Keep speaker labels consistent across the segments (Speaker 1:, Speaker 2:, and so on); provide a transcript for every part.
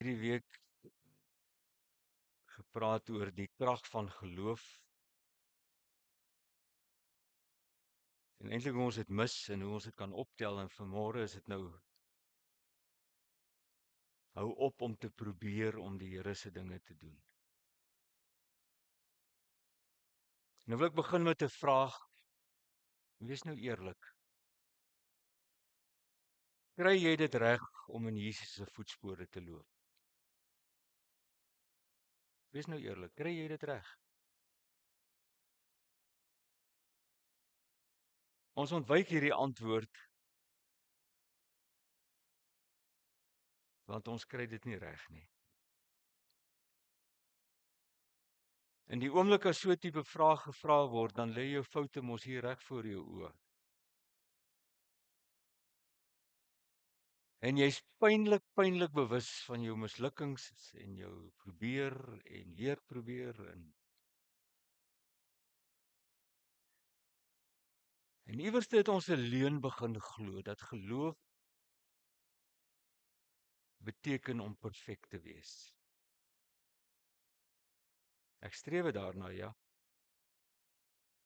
Speaker 1: Hierdie week gepraat oor die krag van geloof en eintlik hoe ons dit mis en hoe ons dit kan optel en vanmôre is dit nou hou op om te probeer om die Here se dinge te doen. Nou wil ek begin met 'n vraag. Wees nou eerlik. Kry jy dit reg om in Jesus se voetspore te loop? Wees nou eerlik. Kry jy dit reg? Ons ontwyk hierdie antwoord want ons kry dit nie reg nie. In die oomblik as so 'n tipe vraag gevra word, dan lê jou foute mos hier reg voor jou oë. En jy's pynlik bewus van jou mislukkings en jou probeer en weer probeer en iewers het ons 'n leuen begin glo dat geloof beteken om perfek te wees. Ek streef daarna, ja,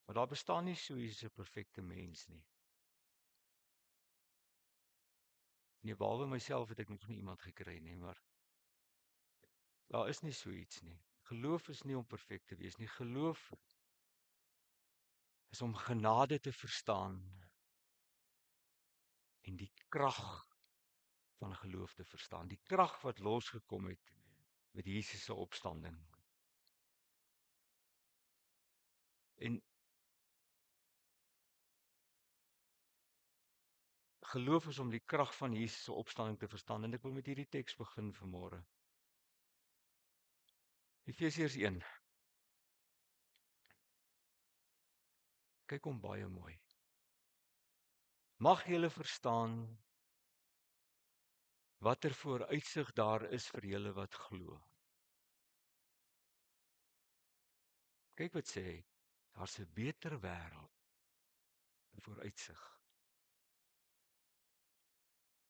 Speaker 1: maar daar bestaan nie so iets 'n perfekte mens nie. Nee, behalwe myself het ek nog nie iemand gekry nie, maar daar is nie so iets nie. Geloof is nie om perfek te wees nie. Geloof is om genade te verstaan en die krag van geloof te verstaan. Die krag wat losgekom het met Jesus se opstanding. En geloof is om die krag van Jesus se opstanding te verstaan en ek wil met hierdie teks begin vanmôre. Efesiërs 1. Kyk hom baie mooi. Mag julle verstaan watter vooruitsig daar is vir julle wat glo. Kyk wat sê hy. Daar's 'n beter wêreld. 'n Vooruitsig.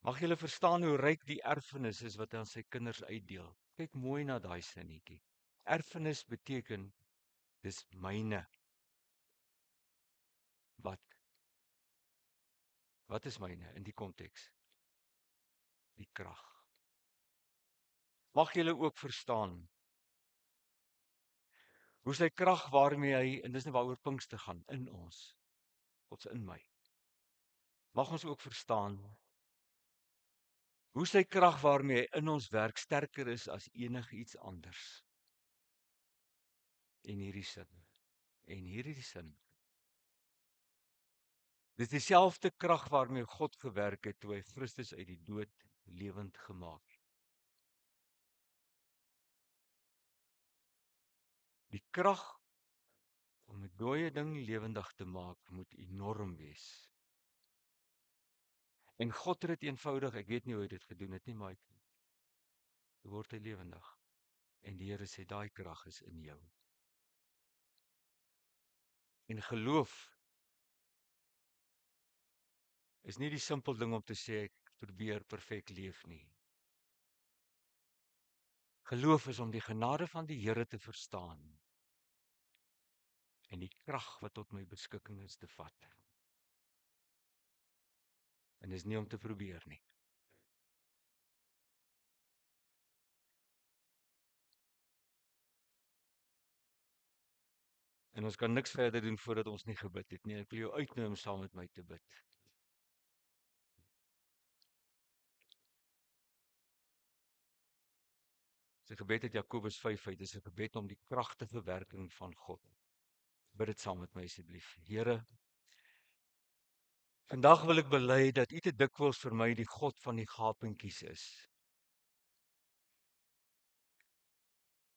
Speaker 1: Mag julle verstaan hoe ryk die erfenis is wat hy aan sy kinders uitdeel. Kyk mooi na daai sinnetjie. Erfenis beteken dis myne. Wat is myne in die konteks? Die krag. Mag julle ook verstaan hoe sy krag waarmee hy, en dis nou waaroor Pinkster gaan, in ons, God se in my. Mag ons ook verstaan hoe sy krag waarmee hy in ons werk sterker is as enigiets anders. En hierdie sin. Dis dieselfde krag waarmee God gewerk het toe hy Christus uit die dood lewend gemaak het. Die krag om 'n dooie ding lewendig te maak moet enorm wees. En God het dit eenvoudig, ek weet nie hoe hy dit gedoen het nie, maar hy word hy lewendig. En die Here sê daai krag is in jou. En geloof is nie die simpel ding om te sê ek probeer perfek leef nie. Geloof is om die genade van die Here te verstaan en die krag wat tot my beskikking is te vat. En dis nie om te probeer nie. En ons kan niks verder doen voordat ons nie gebid het nie. Ek wil jou uitnooi om saam met my te bid. Sy gebed uit Jakobus 5 uit, dis 'n gebed om die kragtige werking van God. Bid dit saam met my asseblief. Here, vandag wil ek bely dat U te dikwels vir my die God van die gapentjies is.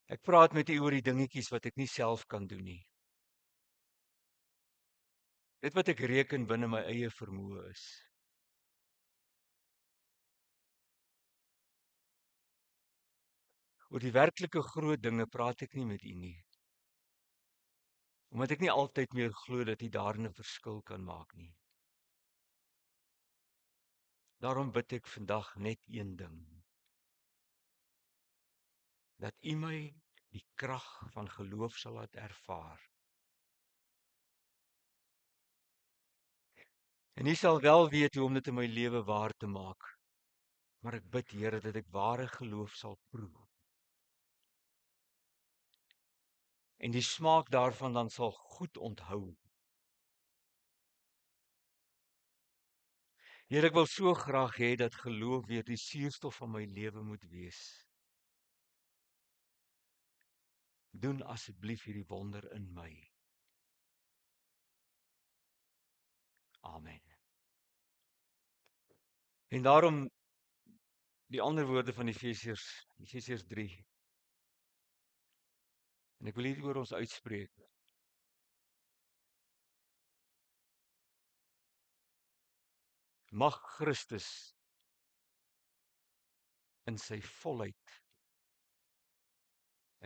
Speaker 1: Ek praat met U oor die dingetjies wat ek nie self kan doen nie. Dit wat ek reken binne my eie vermoë is. Oor die werklike groot dinge praat ek nie met U nie. Omdat ek nie altyd meer glo dat U daarin 'n verskil kan maak nie. Daarom bid ek vandag net een ding. dat U my die krag van geloof sal laat ervaar. En U sal wel weet hoe om dit in my lewe waar te maak. Maar ek bid, Here, dat ek ware geloof sal proe. En die smaak daarvan dan sal goed onthou. Here, ek wil so graag hê dat geloof weer die suurstof van my lewe moet wees. Doen asseblief hierdie wonder in my. Amen. En daarom die ander woorde van Efesiërs 3. En ek wil hier oor ons uitspreek. Mag Christus in sy volheid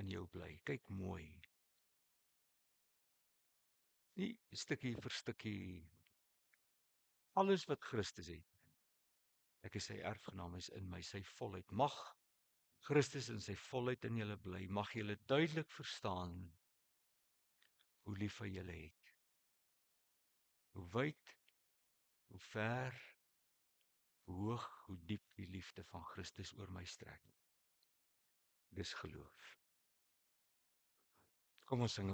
Speaker 1: in jou bly. Kyk mooi. Nie stukkie vir stukkie. Alles wat Christus het. Ek is sy erfgenaam, is in my, sy volheid. Mag Christus in sy volheid in julle bly. Mag julle duidelik verstaan hoe lief hy julle het. Hoe wyd, hoe ver, hoe hoog, hoe diep die liefde van Christus oor my strek. Dis geloof. Kom ons sing.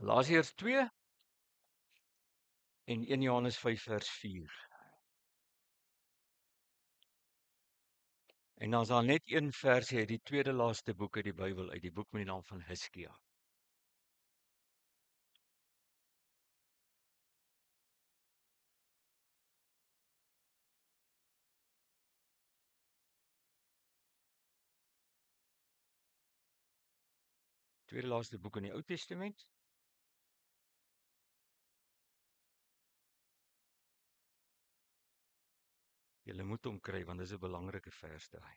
Speaker 1: Galasiërs 2 en 1 Johannes 5 vers 4. En dan is daar net een versie uit die tweede laaste boek uit die Bybel, uit die boek met die naam van Hiskia. Tweede laaste boek in die Ou Testament. Julle moet hom kry want dis 'n belangrike vers daai.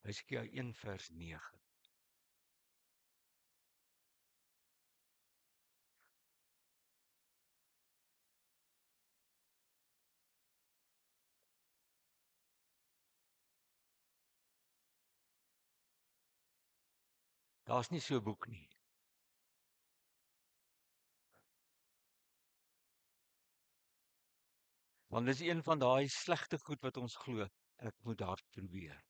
Speaker 1: Hiskia 1 vers 9. Daar's nie so 'n boek nie. Want dis een van daai slegte goed wat ons glo. Ek moet daar probeer.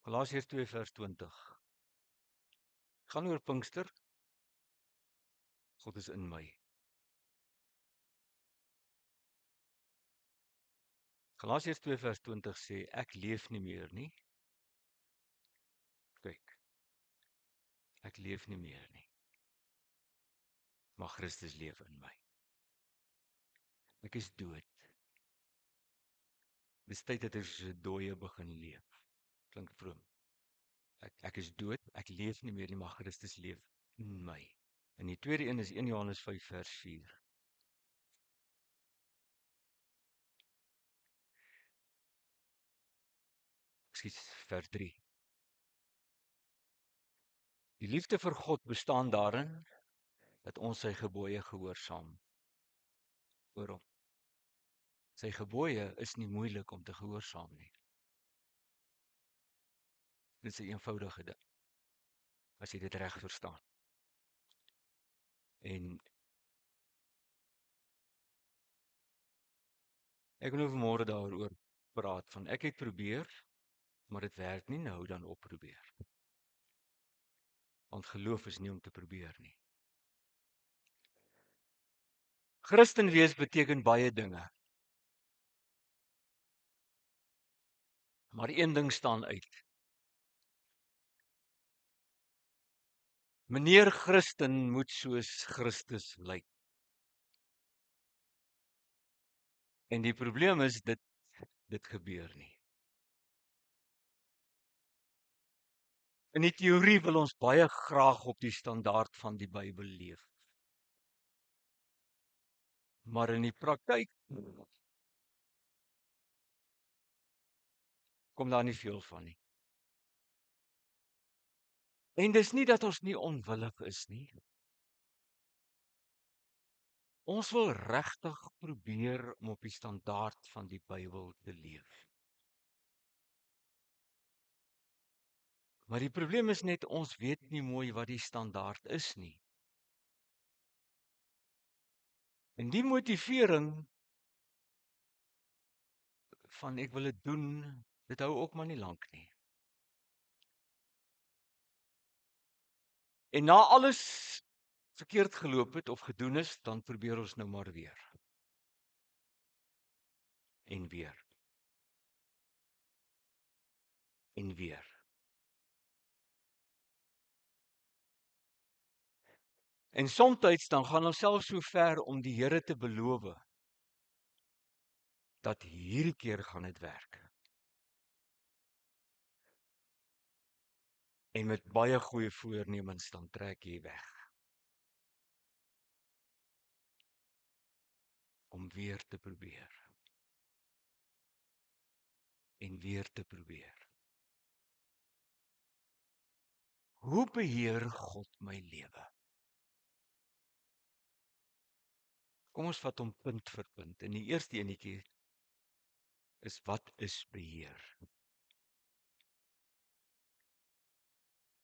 Speaker 1: Galasiërs 2 vers 20. Gaan oor Pinkster. God is in my. Galasiërs 2 vers 20 sê ek leef nie meer nie. Kyk. Ek leef nie meer nie. Maar Christus leef in my. Ek is dood. Dis tyd dat ek soos 'n dooie begin leef. Klink vroom. Ek is dood, ek leef nie meer nie, maar Christus leef in my. En die tweede een is 1 Johannes 5 vers 4. Ekskuus, vers 3. Die liefde vir God bestaan daarin dat ons sy gebooie gehoorsaam. Hoor hom. Sy gebooie is nie moeilik om te gehoorsaam nie. Dit is 'n eenvoudige ding. As jy dit reg verstaan. En ek wil nou vanmôre daaroor praat van ek het probeer, maar dit werk nie nou dan op probeer. Want geloof is nie om te probeer nie. Christen wees beteken baie dinge. Maar een ding staan uit. Meneer Christen moet soos Christus lyk. En die probleem is dit gebeur nie. In die teorie wil ons baie graag op die standaard van die Bybel leef. Maar in die praktyk kom daar nie veel van nie. En dis nie dat ons nie onwillig is nie. Ons wil regtig probeer om op die standaard van die Bybel te leef. Maar die probleem is net ons weet nie mooi wat die standaard is nie. En die motivering van ek wil dit doen, dit hou ook maar nie lank nie. En na alles verkeerd geloop het of gedoen is, dan probeer ons nou maar weer. En weer. En weer. En soms dan gaan ons self so ver om die Here te beloof dat hierdie keer gaan dit werk. En met baie goeie voornemens dan trek jy weg. Om weer te probeer. En weer te probeer. Hoe beheer God my lewe? Kom ons vat hom punt vir punt. En die eerste enetjie is wat is beheer?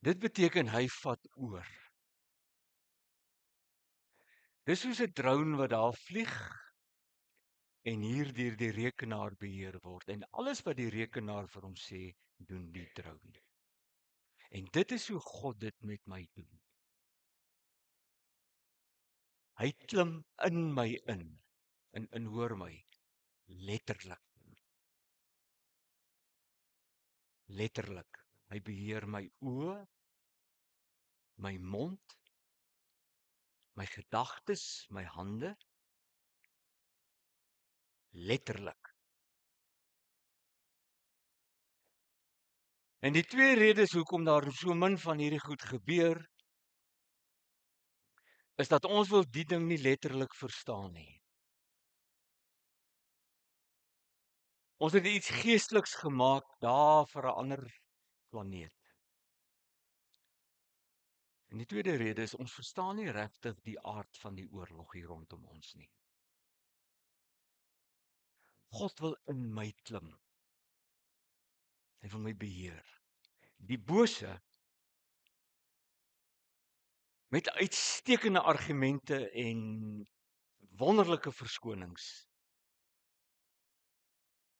Speaker 1: Dit beteken hy vat oor. Dis soos 'n drone wat daar vlieg en hier deur die rekenaar beheer word en alles wat die rekenaar vir hom sê, doen die drone. En dit is hoe God dit met my doen. Hy klim in my in. En hoor my, letterlik. Letterlik. Hy beheer my oë, my mond, my gedagtes, my hande. Letterlik. En die twee redes hoekom daar so min van hierdie goed gebeur, is dat ons wil die ding nie letterlik verstaan nie. Ons het iets geesteliks gemaak daar vir 'n ander planeet. En die tweede rede is ons verstaan nie regtig die aard van die oorlog hier rondom ons nie. God wil in my klim. Hy wil my beheer. Die bose met uitstekende argumente en wonderlike verskonings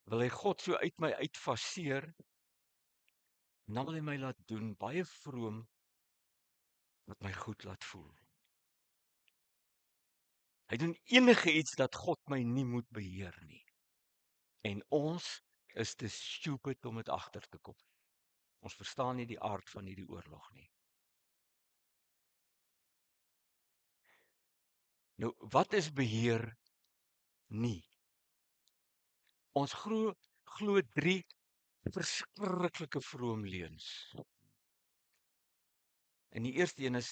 Speaker 1: wil hy God so uit my uitfaseer en dan wil hy my laat doen baie vroom wat my goed laat voel. Hy doen enige iets dat God my nie moet beheer nie. En ons is te stupid om dit agter te kom. Ons verstaan nie die aard van hierdie oorlog nie. Nou, wat is beheer nie? Ons glo 3 verskriklike vroom leuns. En die eerste een is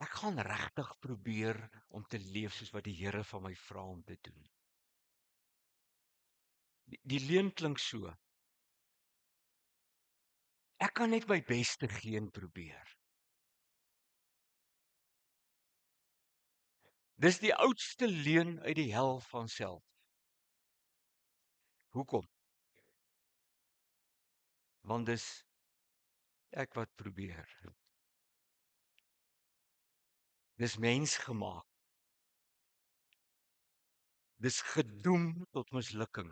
Speaker 1: ek gaan regtig probeer om te leef soos wat die Here van my vra om te doen. Die leuen klink so. Ek kan net my bes te gee en probeer. Dis die oudste leuen uit die hel van self. Hoekom? Want dis ek wat probeer. Dis mensgemaak. Dis gedoem tot mislukking.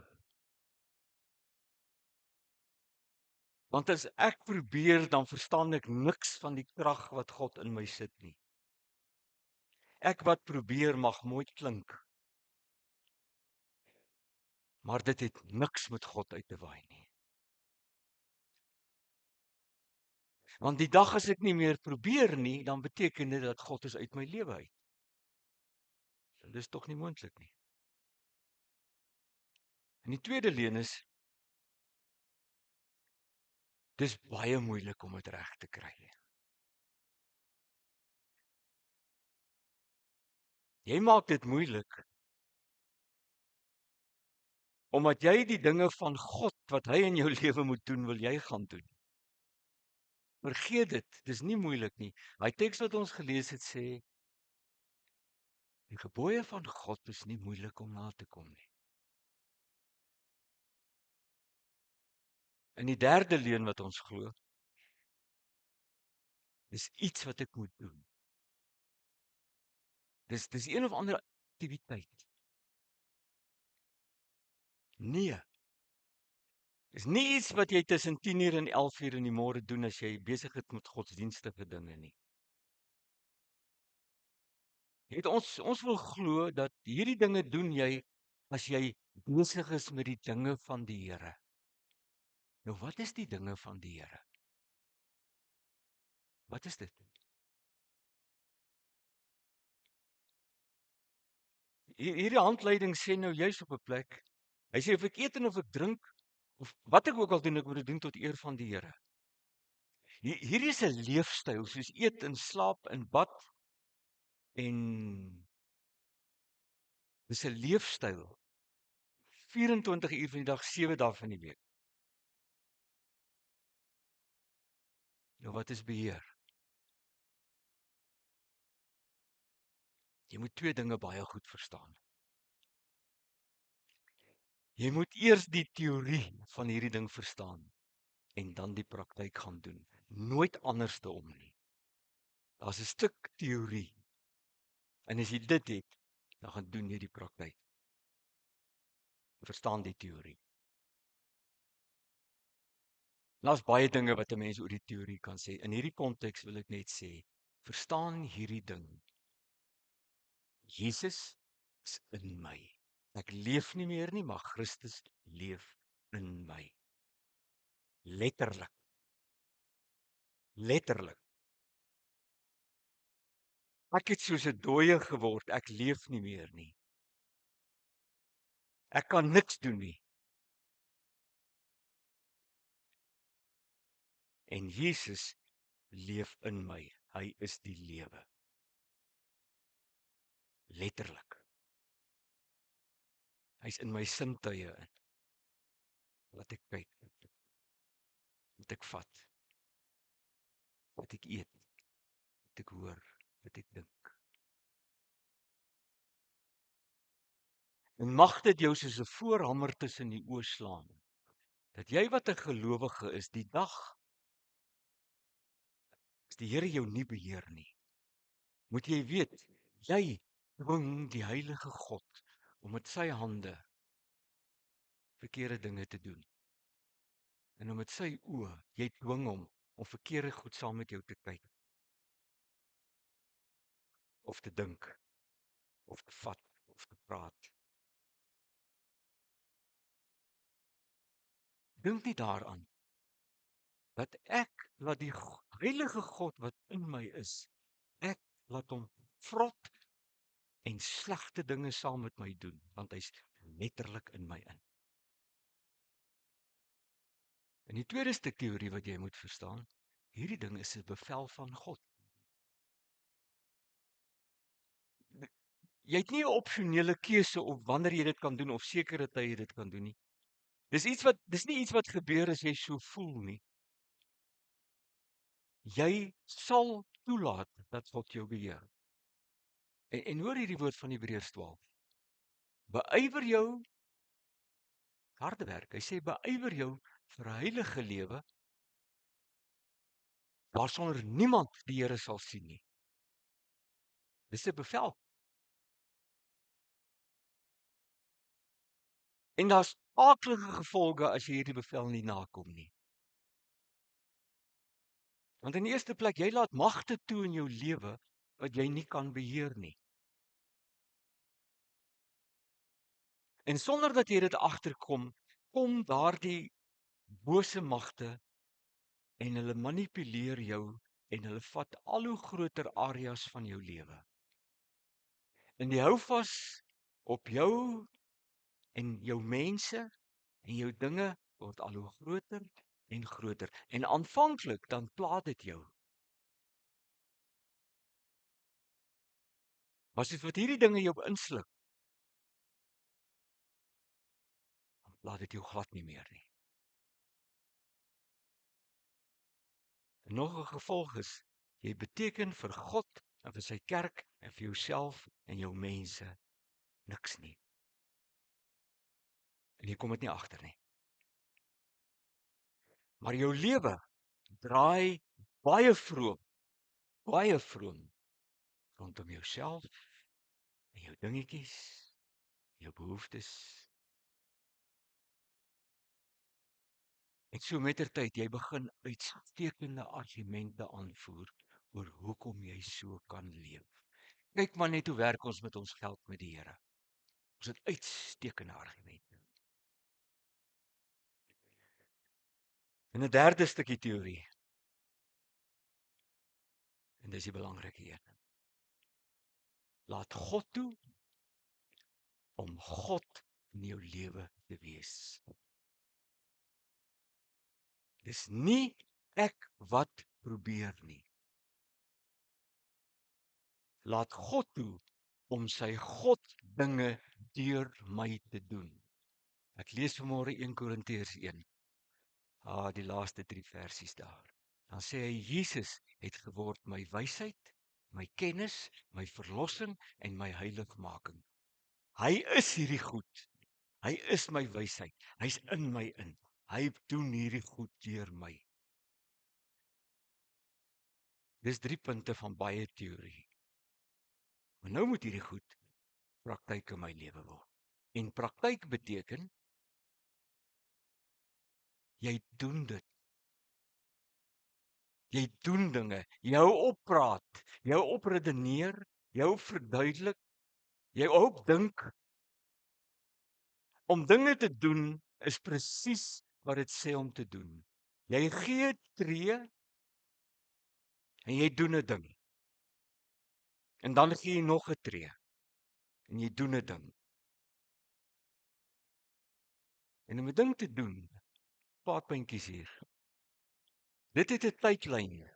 Speaker 1: Want as ek probeer, dan verstaan ek niks van die krag wat God in my sit nie. Ek wat probeer mag mooi klink. Maar dit het niks met God uit te waai nie. Want die dag as ek nie meer probeer nie, dan beteken dit dat God is uit my lewe uit. Dit is tog nie moontlik nie. En die tweede leen is Dis baie moeilik om dit reg te kry. Jy maak dit moeilik omdat jy die dinge van God wat hy in jou lewe moet doen, wil jy gaan doen. Vergeet dit, dis nie moeilik nie. Daai teks wat ons gelees het sê die gebooie van God is nie moeilik om na te kom nie. En die derde leuen wat ons glo, dis iets wat ek moet doen. Dis een of ander aktiwiteit. Nee. Dis nie iets wat jy tussen 10:00 en 11:00 in die môre doen as jy besig is met godsdienstige dinge nie. Ons wil glo dat hierdie dinge doen jy as jy besig is met die dinge van die Here. Nou wat is die dinge van die Here? Wat is dit? Hierdie handleiding sê nou juis op 'n plek. Hy sê of ek eet en of ek drink of wat ek ook al doen, ek moet dit doen tot eer van die Here. Hierdie is 'n leefstyl soos eet en slaap en bad en dis 'n leefstyl 24 uur van die dag, 7 dae van die week. Nou wat is beheer? Jy moet twee dinge baie goed verstaan. Jy moet eers die teorie van hierdie ding verstaan en dan die praktyk gaan doen. Nooit anderste om nie. Daar's 'n stuk teorie. En as jy dit het, dan gaan doen jy die praktyk. Verstaan die teorie. Daar's baie dinge wat 'n mens oor die teorie kan sê. In hierdie konteks wil ek net sê, verstaan hierdie ding. Jesus is in my. Ek leef nie meer nie, maar Christus leef in my. Letterlik. Letterlik. Ek het soos 'n dooie geword. Ek leef nie meer nie. Ek kan niks doen nie. En Jesus leef in my. Hy is die lewe. Letterlik. Hy's in my sintuie in. Wat ek kyk, wat ek vat, wat ek eet, wat ek hoor, wat ek dink. En mag dit jou soos 'n voorhamer tussen die oë slaan. Dat jy wat 'n gelowige is, die dag as die Here jou nie beheer nie, moet jy weet, jy dwing die heilige God om met sy hande verkeerde dinge te doen. En om met sy oë, jy dwing hom om verkeerde goed saam met jou te kyk. Of te dink, of te vat, of te praat. Dink nie daaraan dat ek laat die heilige God wat in my is, ek laat hom vrot en slegte dinge saam met my doen, want hy's letterlik in my in. En die tweede stuk teorie wat jy moet verstaan, hierdie ding is 'n bevel van God. Jy het nie 'n opsionele keuse op wanneer jy dit kan doen of sekere tye jy dit kan doen nie. Dis nie iets wat gebeur as jy so voel nie. Jy sal toelaat dat God jou beheer. En hoor hierdie woord van Hebreërs 12. Beywer jou harde werk. Hy sê beywer jou vir 'n heilige lewe waarsonder niemand die Here sal sien nie. Dis 'n bevel. En daar's aaklige gevolge as jy hierdie bevel nie nakom nie. Want in die eerste plek, jy laat magte toe in jou lewe wat jy nie kan beheer nie. En sonder dat jy dit agterkom, kom daardie bose magte en hulle manipuleer jou en hulle vat al hoe groter areas van jou lewe. En die hou vas op jou en jou mense en jou dinge word al hoe groter en groter. En aanvanklik dan pla dit jou. Maar as wat hierdie dinge jou insluk, dan laat dit jou glad nie meer nie. En nog 'n gevolg is, jy beteken vir God en vir sy kerk en vir jouself en jou mense niks nie. En jy kom dit nie agter nie. Maar jou lewe draai baie vroom rondom jouself en jou dingetjies, jou behoeftes. En so mettertyd jy begin uitstekende argumente aanvoer oor hoekom jy so kan leef. Kyk maar net hoe werk ons met ons geld met die Here. Ons het uitstekende argumente. En 'n derde stukkie teorie. En dis die belangrike een. Laat God toe om God in jou lewe te wees. Dis nie ek wat probeer nie. Laat God toe om sy God dinge deur my te doen. Ek lees vanmôre 1 Korintiërs 1. Die laaste 3 versies daar. Dan sê hy Jesus het geword my wysheid, my kennis, my verlossing en my heiligmaking. Hy is hierdie goed. Hy is my wysheid. Hy's in my in. Hy doen hierdie goed deur my. Dis 3 punte van baie teorie. Maar nou moet hierdie goed praktyk in my lewe word. En praktyk beteken jy doen dit. Jy doen dinge, jou oppraat, jou opredeneer, jou verduidelik, jy opdink. Om dinge te doen is presies wat dit sê om te doen. Jy gee tree en jy doen 'n ding. En dan gee jy nog 'n tree en jy doen 'n ding. En om 'n ding te doen, paar puntjies hier. Dit het 'n tydlyn.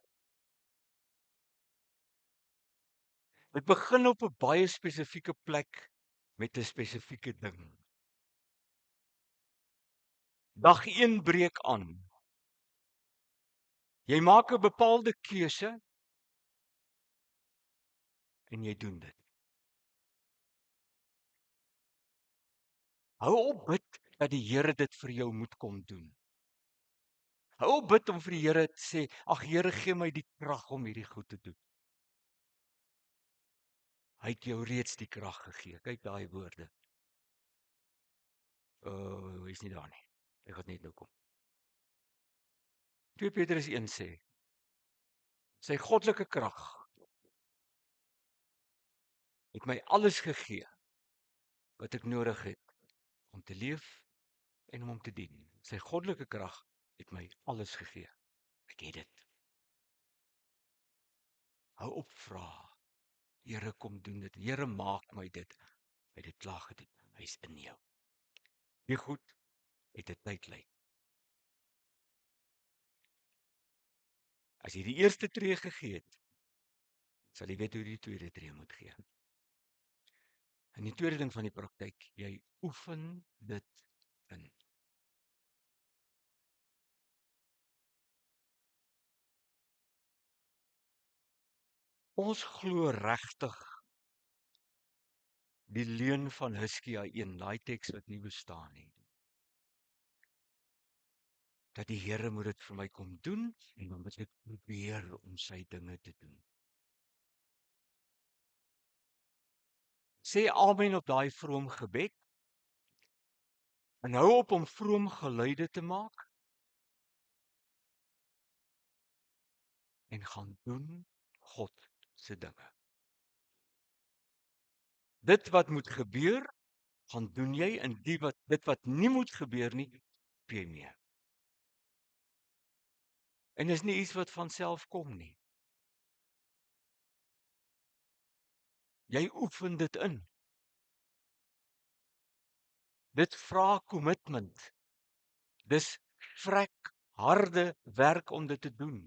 Speaker 1: Dit begin op 'n baie spesifieke plek met 'n spesifieke ding. Dag 1 breek aan. Jy maak 'n bepaalde keuse en jy doen dit. Hou op bid dat die Here dit vir jou moet kom doen. Hou op bid om vir die Here te sê, ag Here, gee my die krag om hierdie goed te doen. Hy het jou reeds die krag gegee. Kyk daai woorde. Hy's nie daar nie. Ek gaan net nou kom. 2 Petrus 1 sê, sy goddelike krag het my alles gegee wat ek nodig het om te leef en om hom te dien. Sy goddelike krag het my alles gegee. Ek het dit. Hou op vra. Here, kom doen dit. Here, maak my dit. Hy het dit klaar gedoen. Hy's in jou. Die goed het 'n tydlyn. As jy die eerste tree gegee het, sal jy weet hoe die tweede tree moet gee. En die tweede ding van die praktyk, jy oefen dit in. Ons glo regtig die leuen van Hizkia 1, daai teks wat nie bestaan nie. Dat die Here moet dit vir my kom doen en dan moet ek probeer om sy dinge te doen. Sê amen op daai vroom gebed. En hou op om vroom geluide te maak. En gaan doen God se dinge. Dit wat moet gebeur, gaan doen jy en dit wat nie moet gebeur nie, gee mee. En is nie iets wat van self kom nie. Jy oefen dit in. Dit vra kommitment. Dis vrek harde werk om dit te doen.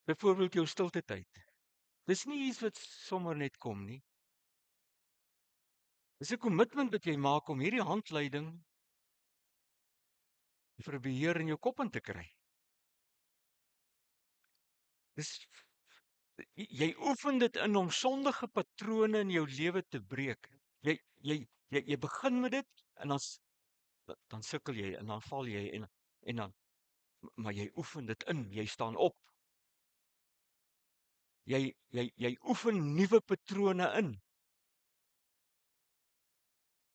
Speaker 1: Byvoorbeeld jou stilte tyd. Dis nie iets wat sommer net kom nie. Dis 'n kommitment wat jy maak om hierdie handleiding vir beheer in jou kop in te kry. Dis jy oefen dit in om sondige patrone in jou lewe te breek. Jy begin met dit en dan sukkel jy en dan val jy en dan maar jy oefen dit in, jy staan op. Jy oefen nuwe patrone in.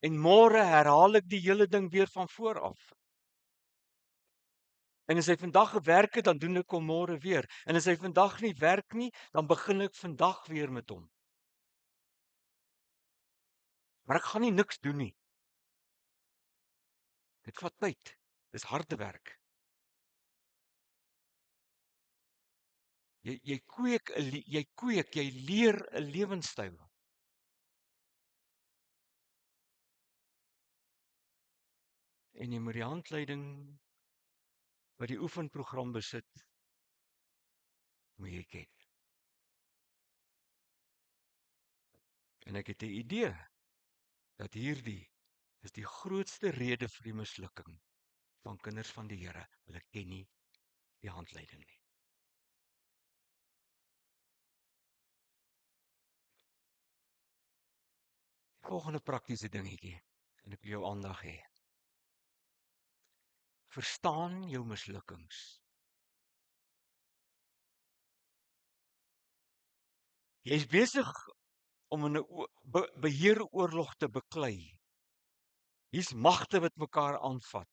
Speaker 1: En môre herhaal ek die hele ding weer van voor af. En as hy vandag gewerk het, dan doen ek hom môre weer. En as hy vandag nie werk nie, dan begin ek vandag weer met hom. Maar ek gaan nie niks doen nie. Dit vat tyd. Dis harde werk. Jy leer 'n lewenstyl. En jy moet die handleiding wat die oefenprogram besit, moet jy ken. En ek het 'n idee dat hierdie is die grootste rede vir die mislukking van kinders van die Here. Hulle ken nie die handleiding nie. Volgende praktiese dingetjie en ek wil jou aandag hê. Verstaan jou mislukkings. Jy's besig om in 'n beheeroorlog te beklei. Hier's magte wat mekaar aanvat.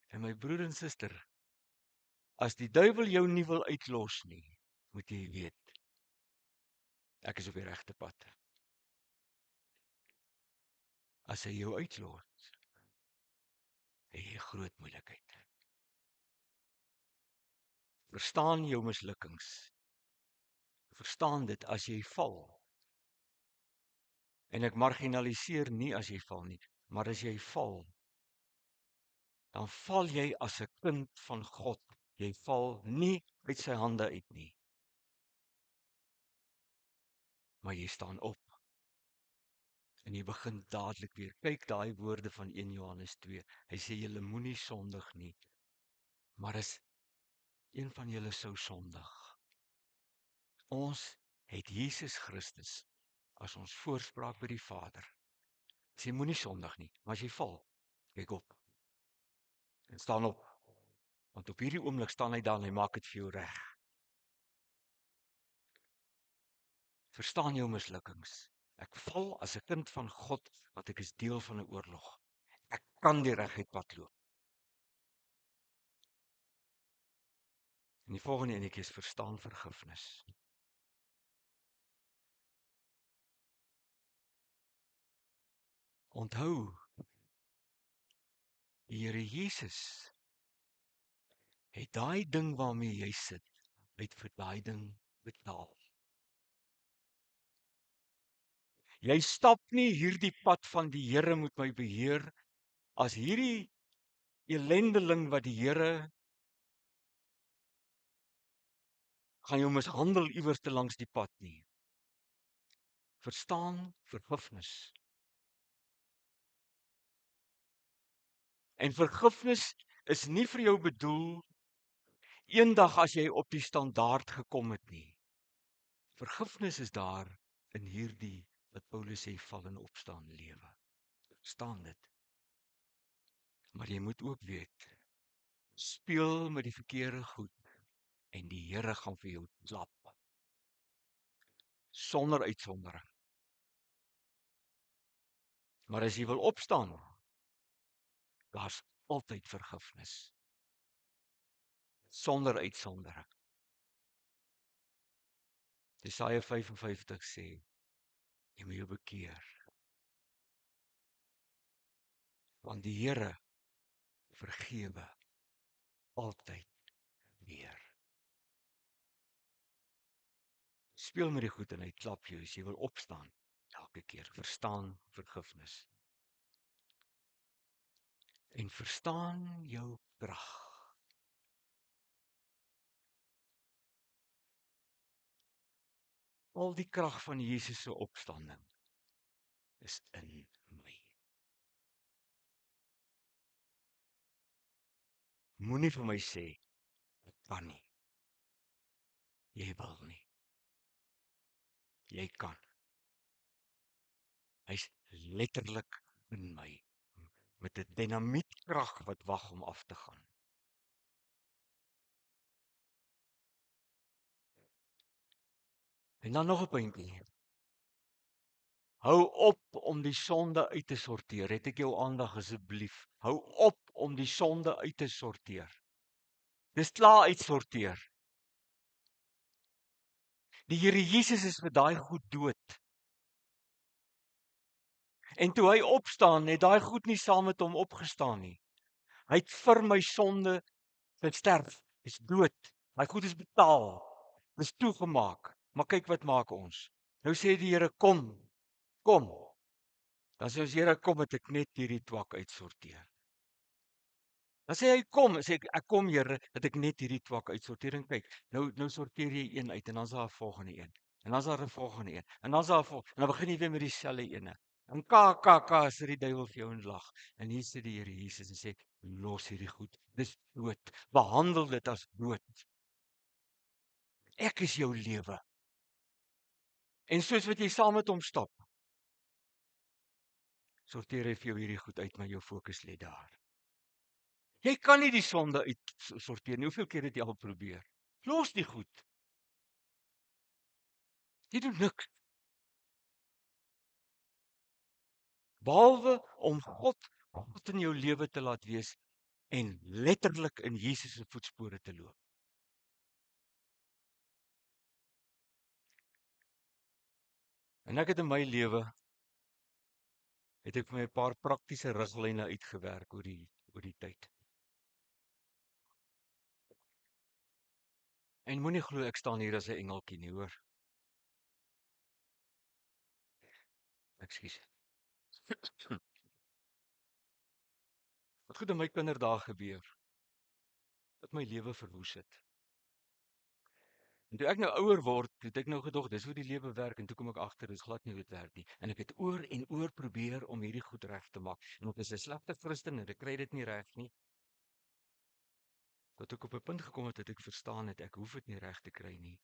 Speaker 1: En my broer en suster, as die duiwel jou nie wil uitlos nie, moet jy weet, ek is op die regte pad. As hy jou uitlos, het jy groot moeilikheid. Verstaan jou mislukkings. Verstaan dit as jy val. En ek marginaliseer nie as jy val nie, maar as jy val, dan val jy as 'n kind van God. Jy val nie uit sy hande uit nie. Maar jy staan op. En jy begin dadelik weer. Kyk daai woorde van 1 Johannes 2. Hy sê julle moenie sondig nie. Maar as een van julle sou sondig. Ons het Jesus Christus as ons voorspraak by die Vader. Jy moenie sondig nie, maar as jy val, kyk op. En staan op. Want op hierdie oomblik staan hy daar en hy maak dit vir jou reg. Verstaan jou mislukkings. Ek val as 'n kind van God, want ek is deel van 'n oorlog. Ek kan die reguit pad loop. En die volgende enetjie is verstaan vergifnis. Onthou, die Here Jesus het daai ding waarmee jy sit, uit vir daai ding betaal. Jy stap nie hierdie pad van die Here moet my beheer as hierdie elendeling wat die Here gaan jou mishandel iewers te langs die pad nie. Verstaan vergifnis. En vergifnis is nie vir jou bedoel eendag as jy op die standaard gekom het nie. Vergifnis is daar in hierdie wat Paulus sê val en opstaan lewe. Verstaan dit. Maar jy moet ook weet, speel met die verkeerde goed en die Here gaan vir jou klap. Sonder uitsondering. Maar as jy wil opstaan, daar's altyd vergifnis. Sonder uitsondering. Jesaja 55 sê, jy moet jou bekeer. Want die Here vergewe altyd weer. Speel met die goed en hy klap jou as jy wil opstaan. Elke keer verstaan vergifnis. en verstaan jou krag. Al die krag van Jesus se opstanding is in my. Moenie vir my sê, ek kan nie. Jy wil nie. Jy kan. Hy's letterlik in my. Met 'n dinamietkrag wat wag om af te gaan. En dan nog 'n puntjie. Hou op om die sonde uit te sorteer. Het ek jou aandag asseblief. Hou op om die sonde uit te sorteer. Dis klaar uitsorteer. Die Here Jesus is vir daai goed dood. En toe hy opstaan, het daai goed nie saam met hom opgestaan nie. Hy het vir my sonde gesterf. Dis dood. Daai goed is betaal. Dis toegemaak. Maar kyk wat maak ons. Nou sê die Here kom. Dan sê ons Here kom het ek net hierdie twak uitsorteer. Dan sê hy kom, sê ek kom Here dat ek net hierdie twak uitsorteer en kyk. Nou sorteer jy een uit en dan's daar 'n volgende een. En dan's daar 'n volgende een. En dan's daar 'n volgende. En dan begin jy weer met dieselfde ene. En ka sit die duiwel vir jou en lag. En hier sit die Here Jesus en sê los hierdie goed. Dis dood. Behandel dit as dood. Ek is jou lewe. En soos wat jy saam met hom stap, sorteer hy vir jou hierdie goed uit, maar jou fokus lê daar. Jy kan nie die sonde uitsorteer nie. Hoeveel keer het jy al probeer? Los die goed. Jy doen niks. Behalwe om God in jou lewe te laat wees en letterlik in Jesus se voetspore te loop. En ek het in my lewe het ek vir my 'n paar praktiese riglyne uitgewerk oor die tyd. En moenie glo ek staan hier as 'n engeltjie nie, hoor. Ekskuus. Wat goed in my kinderdae gebeur, dat my lewe verwoes het. En toe ek nou ouer word, het ek nou gedog dis hoe die lewe werk en toe kom ek agter dis glad nie hoe dit werk nie. En ek het oor en oor probeer om hierdie goed reg te maak. En ek is 'n slegte Christen en ek kry dit nie reg nie. Tot ek op 'n punt gekom het dat ek verstaan het ek hoef dit nie reg te kry nie.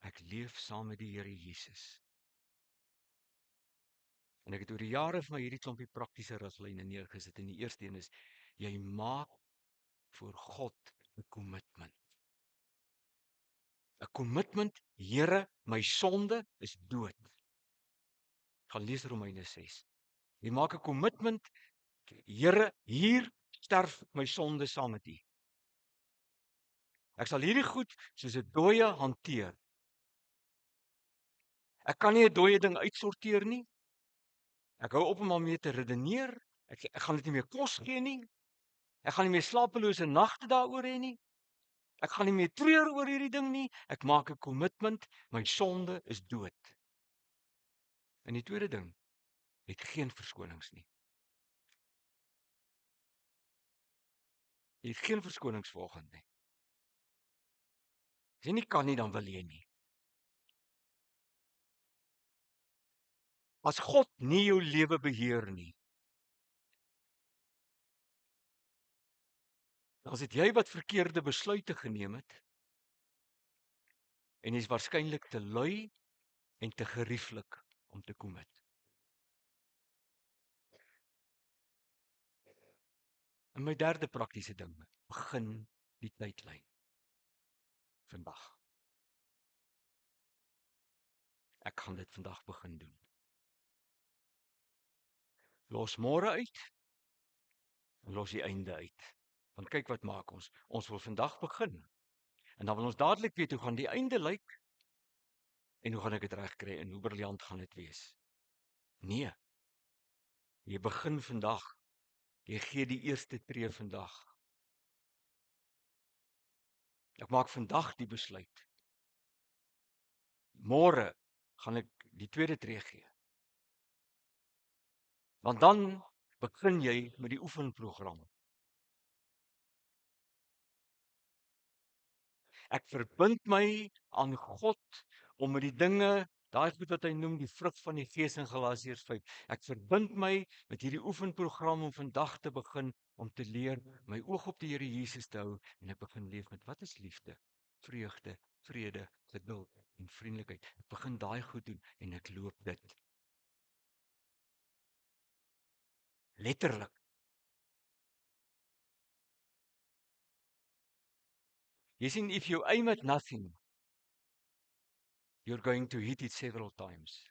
Speaker 1: Ek leef saam met die Here Jesus. En ek het oor die jare vir my hierdie klompie praktiese riglyne neergesit. En die eerste een is jy maak voor God 'n kommitment. 'n Kommitment, Here, my sonde is dood. Gaan lees Romeine 6. Jy maak 'n kommitment, Here, hier sterf my sonde saam met U. Ek sal hierdie goed soos 'n dooie hanteer. Ek kan nie 'n dooie ding uitsorteer nie. Ek hou op om daarmee te redeneer. Ek gaan dit nie meer kos gee nie. Ek gaan nie meer slapelose nagte daaroor hê nie. Ek gaan nie meer treur oor hierdie ding nie. Ek maak 'n kommitment, my sonde is dood. En die tweede ding, het geen verskonings nie. Jy het geen verskonings volgende nie. As jy nie kan nie, dan wil jy nie. As God nie jou lewe beheer nie, dan is dit jy wat verkeerde besluite geneem het en jy's waarskynlik te lui en te gerieflik om te commit. En my derde praktiese ding, begin die tydlyn vandag. Ek gaan dit vandag begin doen. Los môre uit en los die einde uit. Want kyk wat maak ons. Ons wil vandag begin. En dan wil ons dadelik weet hoe gaan die einde lyk en hoe gaan ek dit regkry en hoe briljant gaan dit wees. Nee. Jy begin vandag. Jy gee die eerste tree vandag. Ek maak vandag die besluit. Môre gaan ek die tweede tree gee. Want dan begin jy met die oefenprogram. Ek verbind my aan God om met die dinge, daai goed wat hy noem die vrug van die Gees in Galasiërs 5. Ek verbind my met hierdie oefenprogram om vandag te begin om te leer my oog op die Here Jesus te hou en ek begin leef met wat is liefde, vreugde, vrede, geduld en vriendelikheid. Ek begin daai goed doen en ek loop dit. Letterlik. Jy sien, if you aim at nothing, you're going to hit it several times.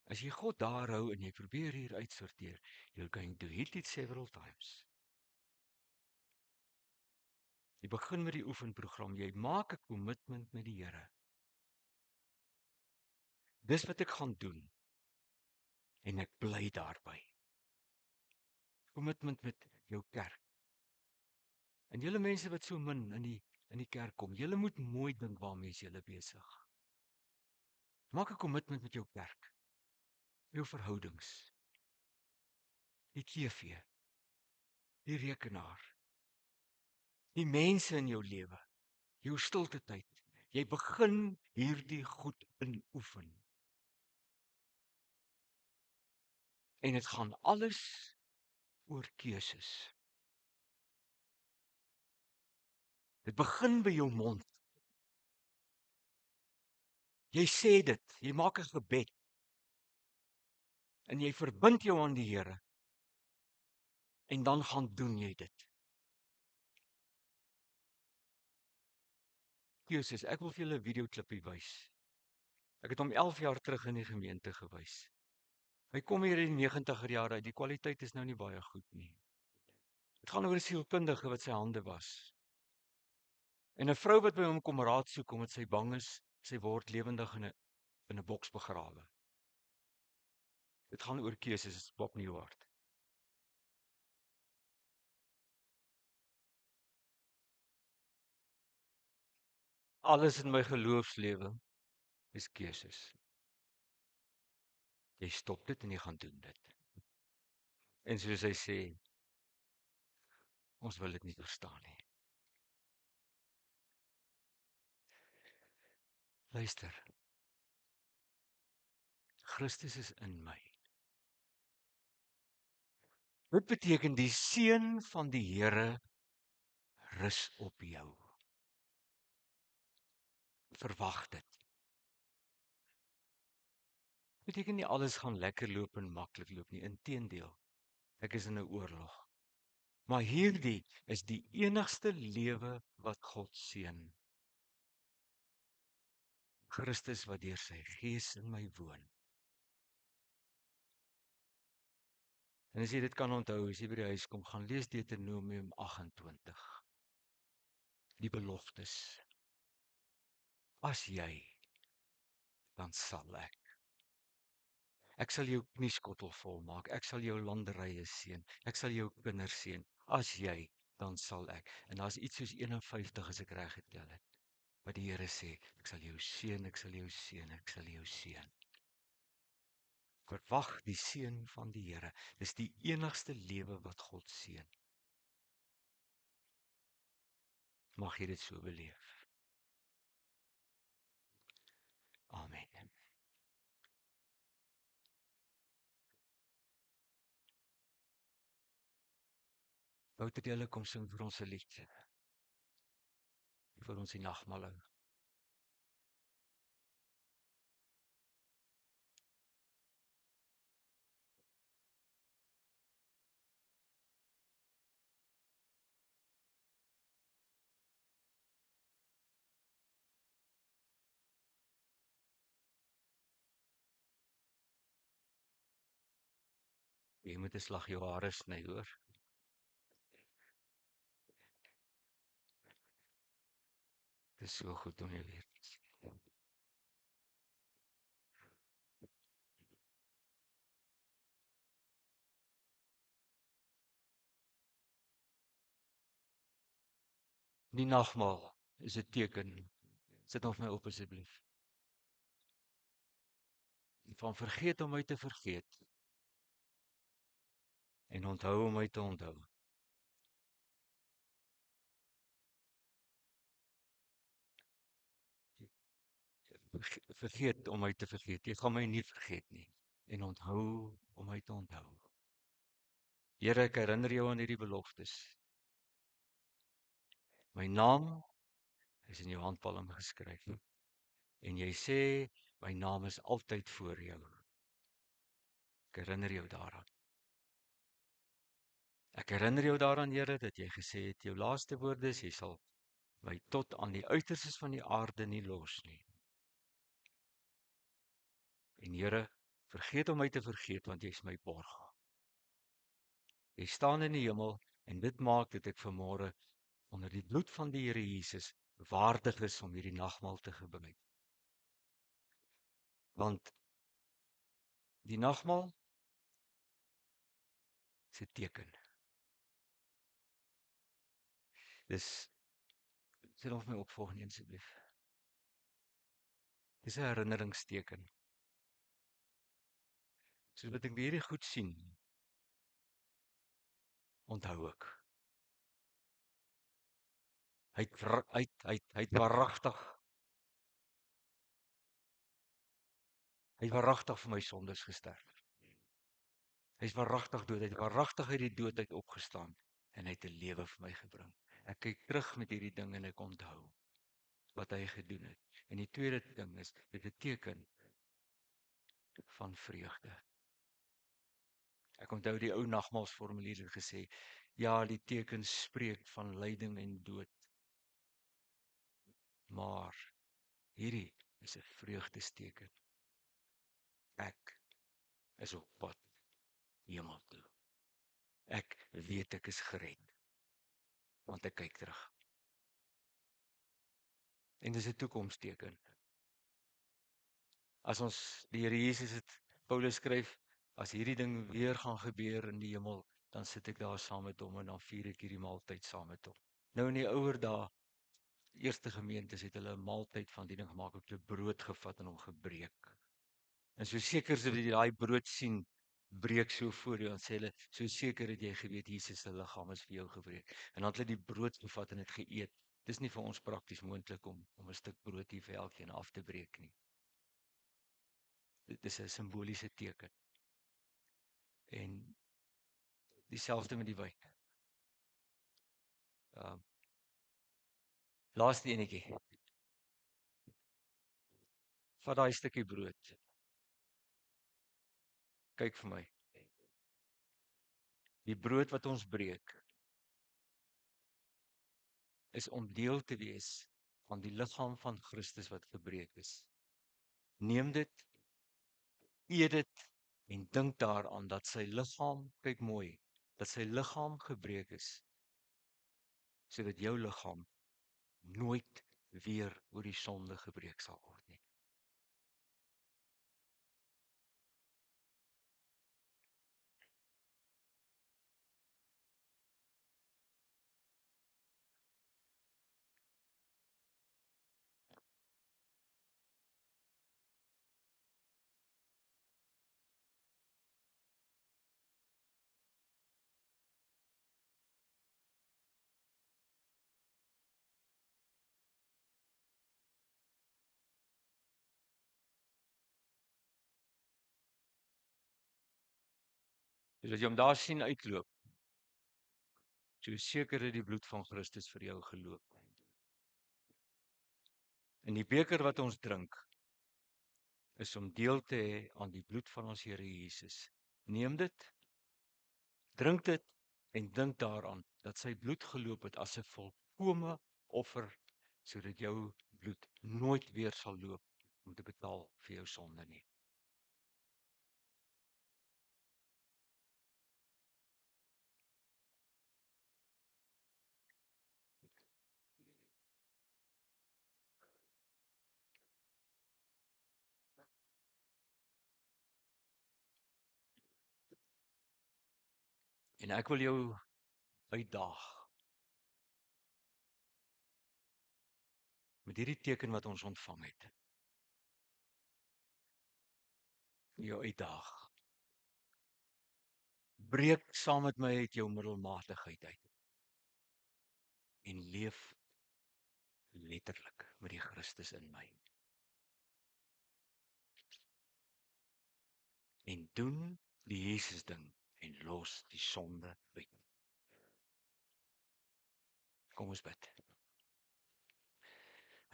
Speaker 1: As jy God daar hou en jy probeer hier uitsorteer, you're going to hit it several times. Jy begin met die oefenprogram, jy maak 'n kommitment met die Here. Dis wat ek gaan doen en ek bly daarby. Kommitment met jou kerk. En julle mense wat so min in die kerk kom, julle moet mooi dink waarmee julle besig. Maak 'n kommitment met jou kerk. Jou verhoudings. Die TV, die rekenaar. Die mense in jou lewe, jou stilte tyd. Jy begin hierdie goed inoefen. En dit gaan alles oor keuses. Dit begin by jou mond. Jy sê dit, jy maak 'n gebed. En jy verbind jou aan die Here. En dan gaan doen jy dit. Keuses, ek wil vir julle 'n videoklipie wys. Ek het hom 11 jaar terug in die gemeente gewys. Hy kom hier in die 90er jare uit. Die kwaliteit is nou nie baie goed nie. Dit gaan oor 'n sielkundige wat sy hande was. En 'n vrou wat by hom kom raad soek omdat sy bang is sy word lewendig in 'n boks begrawe. Dit gaan oor keuses, is Bob Newhart. Alles in my geloofslewe is keuses. Jy stop dit en jy gaan doen dit. En soos hy sê, ons wil dit nie verstaan nie. Luister. Christus is in my. Dit beteken die seën van die Here rus op jou. Verwag dit. Beteken nie alles gaan lekker loop en maklik loop nie. Inteendeel. Ek is in 'n oorlog. Maar hierdie is die enigste lewe wat God seën. Christus wat deur sy Gees in my woon. En as jy dit kan onthou, as jy by die huis kom, gaan lees Deuteronomium 28. Die beloftes. As jy, dan sal ek. Ek sal jou knieskottel volmaak. Ek sal jou landerye seën. Ek sal jou kinders seën. As jy, dan sal ek. En daar's iets soos 51 as ek reg getel het. Wat die Here sê, ek sal jou seën, ek sal jou seën, ek sal jou seën. Verwag die seën van die Here. Dis die enigste lewe wat God seën. Mag jy dit so beleef. Amen. Wouter Dele kom sing vir ons 'n lied. Vir ons die nagmaal hou. Jy moet 'n slag jou hare sny, hoor. Dit is so goed om jou weer te sien. Die nagmaal is 'n teken. Sit ons my op asseblief. Van vergeet om my te vergeet. En onthou om my te onthou. vergeet om my te vergeet. Jy gaan my nie vergeet nie. En onthou om my te onthou. Here, ek herinner jou aan hierdie beloftes. My naam is in jou handpalm geskryf. En jy sê, my naam is altyd voor jou. Ek herinner jou daaraan. Ek herinner jou daaraan, Here, dat jy gesê het, jou laaste woorde is, jy sal my tot aan die uiterstes van die aarde nie los nie. En Here, vergeet om my te vergeet, want jy is my borg. Jy staan in die hemel, en dit maak dat ek vanmôre onder die bloed van die Here Jesus waardig is om hierdie nagmaal te gebruik. Want die nagmaal is 'n teken. Dis sien of my opvolg nie asseblief. Dis 'n herinneringsteken. Soos wat ek hierdie goed sien, onthou ek. Hy het waaragtig vir my sondes gesterf. Hy's waaragtig dood, hy het waaragtig uit die dood uit opgestaan en hy het 'n lewe vir my gebring. Ek kyk terug met hierdie ding en ek onthou wat hy gedoen het. En die tweede ding is dit 'n teken van vreugde. Ek onthou die ou nagmaalsformulier het gesê, ja, die teken spreek van lyding en dood. Maar hierdie is 'n vreugdesteken. Ek is op pad hemel toe. Ek weet ek is gered, want ek kyk terug. En dis 'n toekomsteken. As ons die Here Jesus het Paulus skryf, as hierdie ding weer gaan gebeur in die hemel, dan sit ek daar saam met hom en dan vier ek hierdie maaltyd saam met hom. Nou in die ouer dae, eerste gemeentes het hulle 'n maaltyd van die ding gemaak, op 'n brood gevat en hom gebreek. En so seker as jy daai brood sien breek so voor jou, en sê hulle, so seker het jy geweet Jesus se liggaam is vir jou gebreek. En dan het hulle die brood gevat en dit geëet. Dis nie vir ons prakties moontlik om 'n stuk brood hier vir elkeen af te breek nie. Dit is 'n simboliese teken. En dieselfde met die wyn. Laaste enetjie. Vat daai stukkie brood. Kyk vir my. Die brood wat ons breek is om deel te wees van die liggaam van Christus wat gebreek is. Neem dit, eet dit en dink daaraan dat sy liggaam, kyk mooi, dat sy liggaam gebreek is, sodat jou liggaam nooit weer oor die sonde gebreek sal word nie. Dus as jy hom daar sien uitloop, so seker het die bloed van Christus vir jou geloop. En die beker wat ons drink, is om deel te hê aan die bloed van ons Here Jesus. Neem dit, drink dit en dink daaraan dat sy bloed geloop het as 'n volkome offer, sodat jou bloed nooit weer sal loop om te betaal vir jou sonde nie. En ek wil jou uitdaag met hierdie teken wat ons ontvang het. Jou uitdaag. Breek saam met my uit jou middelmatigheid uit. En leef letterlik met die Christus in my. en doen die Jesus ding en los die sonde uit. Kom ons bid.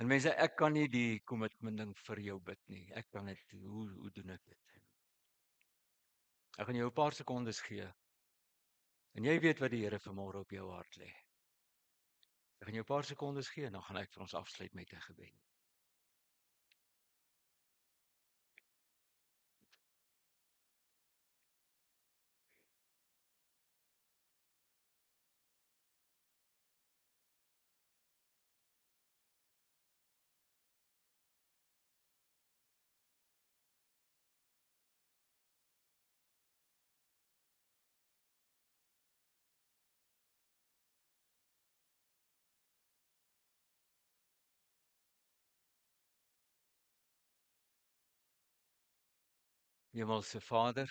Speaker 1: En mense, ek kan nie die kommitment ding vir jou bid nie. Ek kan dit, hoe doen ek dit? Ek gaan jou 'n paar sekondes gee. En jy weet wat die Here vanmôre op jou hart lê. Ek gaan jou 'n paar sekondes gee en dan gaan ek vir ons afsluit met 'n gebed. Hemelse Vader,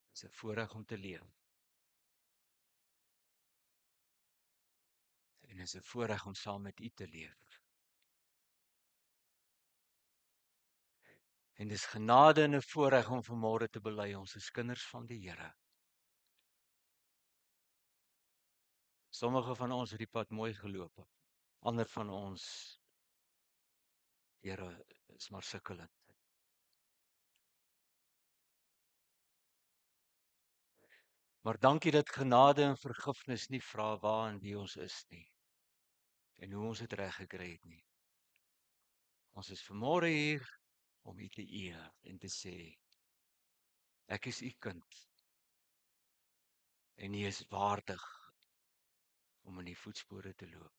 Speaker 1: dit is 'n voorreg om te leef. En dit is 'n voorreg om saam met U te leef. En dis genade en 'n voorreg om vanmôre te bely ons is kinders van die Here. Sommige van ons het die pad mooi geloop. Ander van ons, Here, is maar sukkelend. Maar dankie dat genade en vergifnis nie vra waar en wie ons is nie. En hoe ons dit reg gekry het nie. Ons is vanmôre hier om U te eer en te sê, ek is U kind. En U is waardig om in die voetspore te loop.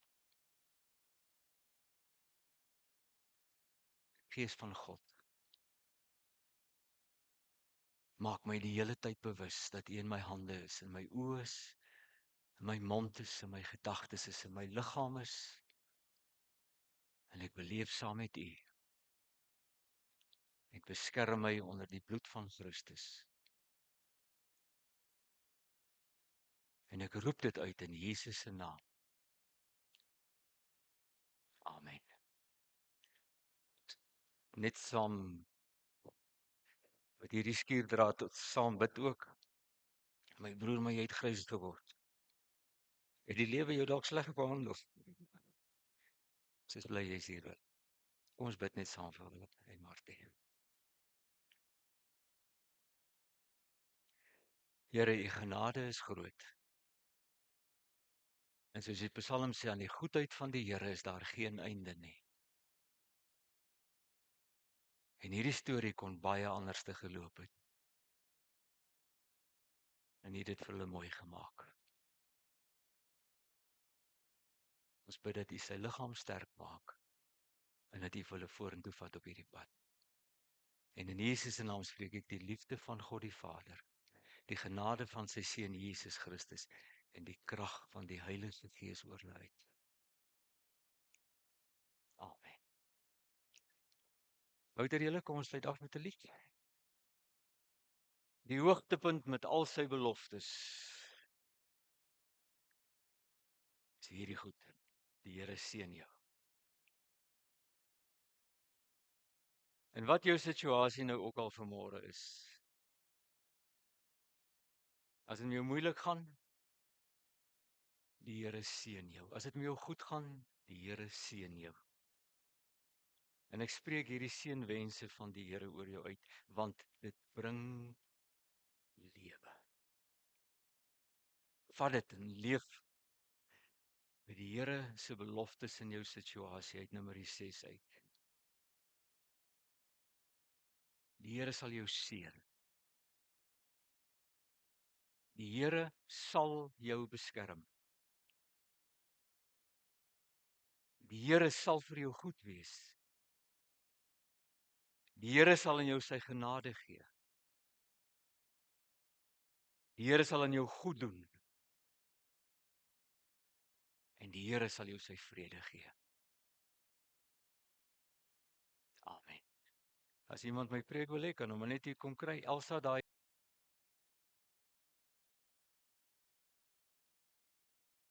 Speaker 1: Gees van God, maak my die hele tyd bewus dat U in my hande is, in my oë is, in my mond is, in my gedagtes is, in my liggaam is. En ek beleef saam met U. Ek beskerm my onder die bloed van Christus. En ek roep dit uit in Jesus se naam. Amen. Net saam met hierdie skuurdraad tot saam bid ook. My broer, maar jy het grys geword. Het die lewe jou dalk sleg behandel? Soos bly jy's hier. Kom ons bid net saam vir hulle en Martie. Here, U genade is groot. En soos die Psalm sê, aan die goedheid van die Here is daar geen einde nie. En hierdie storie kon baie anders te geloop het. En U het dit vir hulle mooi gemaak. Ons bid dat U sy liggaam sterk maak en dat U vir hulle vorentoe vat op hierdie pad. En in Jesus se naam spreek ek die liefde van God die Vader, die genade van sy seun Jesus Christus en die krag van die Heilige Gees oor hulle uit. Amen. Wouter julle, kom ons sluit af met 'n lied. Die hoogtepunt met al sy beloftes. Is hierdie goed. Die Here seën jou. En wat jou situasie nou ook al vanmôre is. As dit met jou moeilik gaan, die Here seën jou. As dit met jou goed gaan, die Here seën jou. En ek spreek hierdie seënwense van die Here oor jou uit, want dit bring lewe. Vat dit en leef met die Here se beloftes in jou situasie uit Numeri 6 uit. Die Here sal jou seën. Die Here sal jou beskerm. Die Here sal vir jou goed wees. Die Here sal in jou sy genade gee. Die Here sal aan jou goed doen. En die Here sal jou sy vrede gee. Amen. As iemand my preek wil hê, kan hom net hier kom kry. Elsa daai